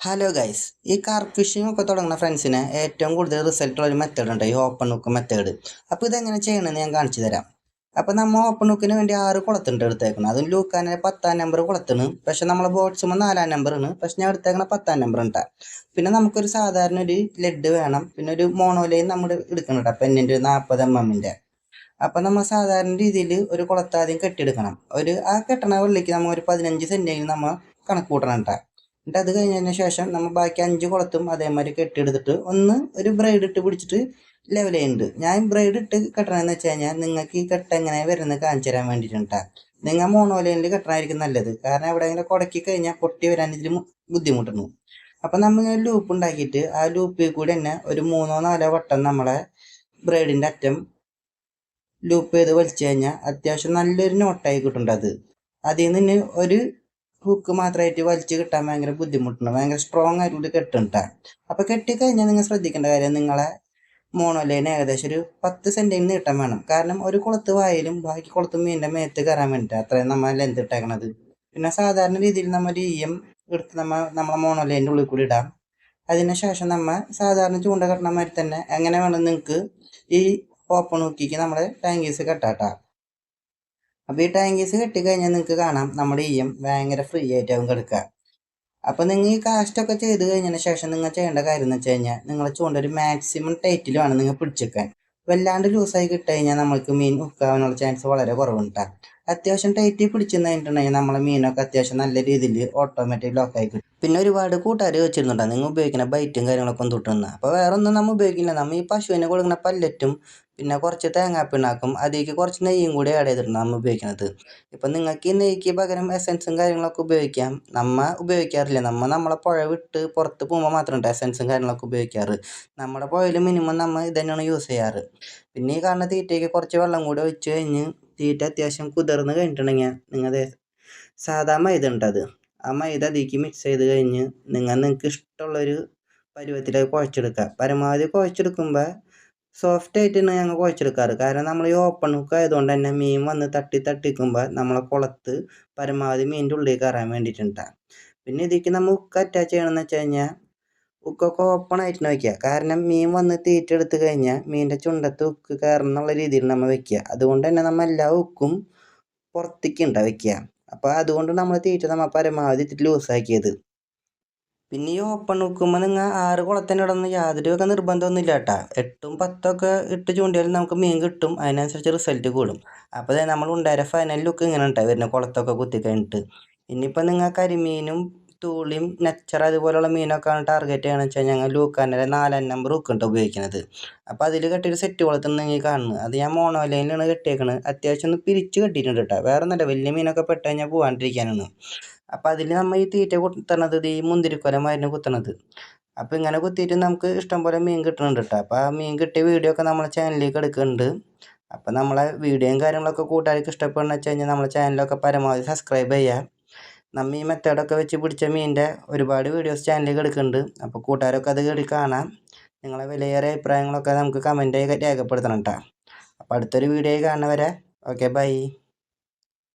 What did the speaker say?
Hello guys, ഈ carp phishing ഒക്കെ തുടങ്ങുന്ന ഫ്രണ്ട്സിന് ഏറ്റവും കൂടുതൽ റിസൾട്ട് ഉള്ള ഒരു മെത്തേഡ് ഉണ്ട്, ഈ ഓപ്പൺ ഹുക്ക് മെത്തേഡ്. അപ്പോൾ ഇതെങ്ങനെ ചെയ്യണമെന്ന് ഞാൻ കാണിച്ചു തരാം. അപ്പോൾ നമ്മൾ ഓപ്പൺ ഹുക്കിന് വേണ്ടി 6 കുളത്തുണ്ട് എടുത്തേക്കണം. അതും ലൂക്കാനെ 10-ാം നമ്പർ കുളത്തിന്, പക്ഷെ നമ്മളെ ബോട്ട്സുമ്പോൾ 4-ാം നമ്പറാണ്, പക്ഷെ ഞാൻ എടുത്തേക്കണ 10-ാം നമ്പർ ഉണ്ടാ. പിന്നെ നമുക്കൊരു സാധാരണ ഒരു ലെഡ് വേണം, പിന്നെ ഒരു മോണോലയും നമ്മൾ എടുക്കണം കേട്ടോ, പെന്നിൻ്റെ 40 mm. അപ്പം നമ്മൾ സാധാരണ രീതിയിൽ ഒരു കുളത്ത് ആദ്യം കെട്ടിയെടുക്കണം. ആ കെട്ടണ വെള്ളിക്ക് നമ്മൾ ഒരു 15 സെൻറ്റെങ്കിലും നമ്മൾ കണക്ക് കൂട്ടണം കേട്ടോ. എന്നിട്ട് അത് കഴിഞ്ഞതിന് ശേഷം നമ്മൾ ബാക്കി 5 കുളത്തും അതേമാതിരി കെട്ടിയെടുത്തിട്ട് ഒരു ബ്രൈഡ് ഇട്ട് പിടിച്ചിട്ട് ലെവൽ ചെയ്യുന്നുണ്ട്. ഞാൻ ബ്രൈഡ് ഇട്ട് കെട്ടണമെന്ന് വെച്ച് കഴിഞ്ഞാൽ നിങ്ങൾക്ക് ഈ കെട്ട എങ്ങനെ വരുന്നത് കാണിച്ചു തരാൻ വേണ്ടിയിട്ടാണ്. നിങ്ങൾ മോണോലൈനിൽ കെട്ടണമായിരിക്കും നല്ലത്, കാരണം എവിടെയെങ്കിലും കുടക്കി കഴിഞ്ഞാൽ പൊട്ടി വരാൻ ഇതിൽ ബുദ്ധിമുട്ടുന്നു. അപ്പം നമ്മൾ ലൂപ്പ് ഉണ്ടാക്കിയിട്ട് ആ ലൂപ്പിൽ കൂടി തന്നെ ഒരു 3-4 വട്ടം നമ്മളെ ബ്രൈഡിൻ്റെ അറ്റം ലൂപ്പ് ചെയ്ത് വലിച്ചു കഴിഞ്ഞാൽ അത്യാവശ്യം നല്ലൊരു നോട്ടായി കിട്ടുന്നുണ്ട്. അതിൽ നിന്ന് ഒരു ഹുക്ക് മാത്രമായിട്ട് വലിച്ച് കിട്ടാൻ ഭയങ്കര ബുദ്ധിമുട്ടുണ്ട്, ഭയങ്കര സ്ട്രോങ് ആയിട്ട് കെട്ടുണ്ടാ. അപ്പോൾ കെട്ടിക്കഴിഞ്ഞാൽ നിങ്ങൾ ശ്രദ്ധിക്കേണ്ട കാര്യം, നിങ്ങളെ മോണോലൈൻ ഏകദേശം ഒരു 10 സെൻറ്റിന് നീട്ടം വേണം. കാരണം ഒരു കുളത്ത് വായാലും ബാക്കി കുളത്ത് മീനിൻ്റെ മേത്ത് കയറാൻ വേണ്ടിയിട്ട് അത്രയും നമ്മൾ ലെന്ത് ഇട്ടേക്കണത്. പിന്നെ സാധാരണ രീതിയിൽ നമ്മൾ എടുത്ത് നമ്മളെ മോണോലൈൻ്റെ ഉള്ളിൽ കൂടി ഇടാം. അതിന് ശേഷം നമ്മൾ സാധാരണ ചൂണ്ട കെട്ടണ മാതിരി തന്നെ എങ്ങനെ വേണം നിങ്ങൾക്ക് ഈ ഓപ്പൺ ഹുക്കിക്ക് നമ്മുടെ ടാങ്കീസ് കെട്ടാട്ടാ. അപ്പോൾ ഈ ടാങ്കീസ് കെട്ടിക്കഴിഞ്ഞാൽ നിങ്ങൾക്ക് കാണാം നമ്മുടെ ഭയങ്കര ഫ്രീ ആയിട്ടാവും കിടക്കുക. അപ്പോൾ നിങ്ങൾ ഈ കാസ്റ്റൊക്കെ ചെയ്ത് കഴിഞ്ഞതിന് ശേഷം നിങ്ങൾ ചെയ്യേണ്ട കാര്യം എന്ന് വെച്ച് കഴിഞ്ഞാൽ, നിങ്ങൾ ചൂണ്ട ഒരു മാക്സിമം ടൈറ്റിൽ വേണം നിങ്ങൾ പിടിച്ചേക്കാൻ. വല്ലാണ്ട് ലൂസായി കിട്ടുകഴിഞ്ഞാൽ നമ്മൾക്ക് മീൻ ഹുക്കാവാനുള്ള ചാൻസ് വളരെ കുറവുണ്ടാകും. അത്യാവശ്യം ടൈറ്റിൽ പിടിച്ചെന്ന് കഴിഞ്ഞിട്ടുണ്ടെങ്കിൽ നമ്മളെ മീനൊക്കെ അത്യാവശ്യം നല്ല രീതിയിൽ ഓട്ടോമാറ്റിക് ലോക്കായി കിട്ടും. പിന്നെ ഒരുപാട് കൂട്ടുകാർ വെച്ചിരുന്നുണ്ടാകും നിങ്ങൾ ഉപയോഗിക്കുന്ന ബൈറ്റും കാര്യങ്ങളൊക്കെ തൊട്ടുന്ന. അപ്പോൾ വേറെ ഒന്നും നമ്മൾ ഉപയോഗിക്കില്ല, നമ്മൾ ഈ പശുവിനെ കൊടുക്കുന്ന പല്ലറ്റും പിന്നെ കുറച്ച് തേങ്ങാപ്പിണ്ണാക്കും അതിലേക്ക് കുറച്ച് നെയ്യും കൂടി ആഡ് ചെയ്തിട്ടുണ്ട് നമ്മൾ ഉപയോഗിക്കുന്നത്. ഇപ്പം നിങ്ങൾക്ക് ഈ നെയ്ക്ക് പകരം എസൻസും കാര്യങ്ങളൊക്കെ ഉപയോഗിക്കാം. നമ്മൾ ഉപയോഗിക്കാറില്ല, നമ്മളെ പുഴ വിട്ട് പുറത്ത് പോകുമ്പോൾ മാത്രമുണ്ട് എസൻസും കാര്യങ്ങളൊക്കെ ഉപയോഗിക്കാറ്. നമ്മുടെ പുഴയിൽ മിനിമം നമ്മൾ ഇത് തന്നെയാണ് യൂസ് ചെയ്യാറ്. പിന്നെ ഈ കാണുന്ന തീറ്റയ്ക്ക് കുറച്ച് വെള്ളം കൂടി ഒഴിച്ച് കഴിഞ്ഞ് തീറ്റ അത്യാവശ്യം കുതിർന്ന് കഴിഞ്ഞിട്ടുണ്ടെങ്കിൽ നിങ്ങളുടെ സാധാ മൈദ ഉണ്ട്, ആ മൈദ അതിലേക്ക് മിക്സ് ചെയ്ത് കഴിഞ്ഞ് നിങ്ങൾക്ക് ഇഷ്ടമുള്ളൊരു പരുവത്തിലേക്ക് കുഴച്ചെടുക്കുക. പരമാവധി കുഴച്ചെടുക്കുമ്പോൾ സോഫ്റ്റ് ആയിട്ടാണ് ഞങ്ങൾ കുഴച്ചെടുക്കാറ്. കാരണം നമ്മൾ ഈ ഓപ്പൺ ഹുക്ക് ആയതുകൊണ്ട് തന്നെ മീൻ വന്ന് തട്ടിക്കുമ്പോൾ നമ്മളെ കുളത്ത് പരമാവധി മീനിൻ്റെ ഉള്ളിൽ കയറാൻ വേണ്ടിയിട്ടുണ്ടാകും. പിന്നെ ഇതിലേക്ക് നമ്മൾ ഹുക്ക് അറ്റാച്ച് ചെയ്യണമെന്ന് വെച്ച് കഴിഞ്ഞാൽ ഹുക്കൊക്കെ ഓപ്പൺ ആയിട്ട് വയ്ക്കുക. കാരണം മീൻ വന്ന് തീറ്റ എടുത്ത് കഴിഞ്ഞാൽ മീനിൻ്റെ ചുണ്ടത്ത് ഹുക്ക് കയറണം എന്നുള്ള രീതിയിൽ നമ്മൾ വെക്കുക. അതുകൊണ്ട് തന്നെ നമ്മൾ എല്ലാ ഹുക്കും പുറത്തേക്ക് ഉണ്ടാവും വയ്ക്കുക. അപ്പോൾ അതുകൊണ്ട് നമ്മൾ തീറ്റ നമ്മൾ പരമാവധി ഇത്തിരി ലൂസാക്കിയത്. പിന്നെ ഈ ഓപ്പൺ ഹുക്കുമ്പോൾ നിങ്ങൾ 6 കുളത്തിന് ഇടുന്ന യാതൊരു നിർബന്ധമൊന്നുമില്ല കേട്ടോ. 8ഉം 10ഒക്കെ ഇട്ട് ചൂണ്ടിയാലും നമുക്ക് മീൻ കിട്ടും, അതിനനുസരിച്ച് റിസൾട്ട് കൂടും. അപ്പോൾ നമ്മൾ ഉണ്ടായ ഫൈനൽ ലുക്ക് ഇങ്ങനെ ഉണ്ടായി വരുന്നത് കുളത്തൊക്കെ കുത്തി കഴിഞ്ഞിട്ട്. ഇനിയിപ്പോൾ നിങ്ങൾ കരിമീനും തൂളിയും നെച്ചർ അതുപോലുള്ള മീനൊക്കെയാണ് ടാർഗറ്റ് ചെയ്യണമെന്ന് വെച്ചാൽ ഞങ്ങൾ ലൂക്കാൻ്റെ 4-ാം നമ്പർ ഹുക്കുണ്ട് ഉപയോഗിക്കുന്നത്. അപ്പോൾ അതിൽ കെട്ടിയൊരു സെറ്റ് കുളത്തുനിന്ന് നിങ്ങൾ കാണുന്നത് അത് ഞാൻ മോണോലൈനിലാണ് കെട്ടിയേക്കുന്നത്. അത്യാവശ്യം ഒന്ന് പിരിച്ച് കെട്ടിയിട്ടുണ്ട് കേട്ടോ, വേറെ ഒന്നുമില്ല, വലിയ മീനൊക്കെ പെട്ട് കഴിഞ്ഞാൽ പോകാണ്ടിരിക്കാനാണ്. അപ്പം അതിൽ നമ്മൾ ഈ തീറ്റ കുത്തണത് ഈ മുന്തിരിക്കൊലമായിരുന്നു കുത്തണത്. അപ്പോൾ ഇങ്ങനെ കുത്തിയിട്ട് നമുക്ക് ഇഷ്ടംപോലെ മീൻ കിട്ടുന്നുണ്ട് കേട്ടോ. അപ്പോൾ ആ മീൻ കിട്ടിയ വീഡിയോ ഒക്കെ നമ്മളെ ചാനലിലേക്ക് എടുക്കുന്നുണ്ട്. അപ്പോൾ നമ്മളെ വീഡിയോയും കാര്യങ്ങളൊക്കെ കൂട്ടുകാർക്ക് ഇഷ്ടപ്പെടുന്ന വെച്ച് കഴിഞ്ഞാൽ നമ്മളെ ചാനലൊക്കെ പരമാവധി സബ്സ്ക്രൈബ് ചെയ്യുക. നമ്മൾ ഈ മെത്തേഡൊക്കെ വെച്ച് പിടിച്ച മീനിൻ്റെ ഒരുപാട് വീഡിയോസ് ചാനലിലേക്ക് എടുക്കുന്നുണ്ട്. അപ്പോൾ കൂട്ടുകാരൊക്കെ അത് കയറി കാണാം. നിങ്ങളെ വിലയേറിയ അഭിപ്രായങ്ങളൊക്കെ നമുക്ക് കമൻറ്റായി രേഖപ്പെടുത്തണം കേട്ടോ. അപ്പോൾ അടുത്തൊരു വീഡിയോ കാണുന്നവരെ ഓക്കെ, ബൈ.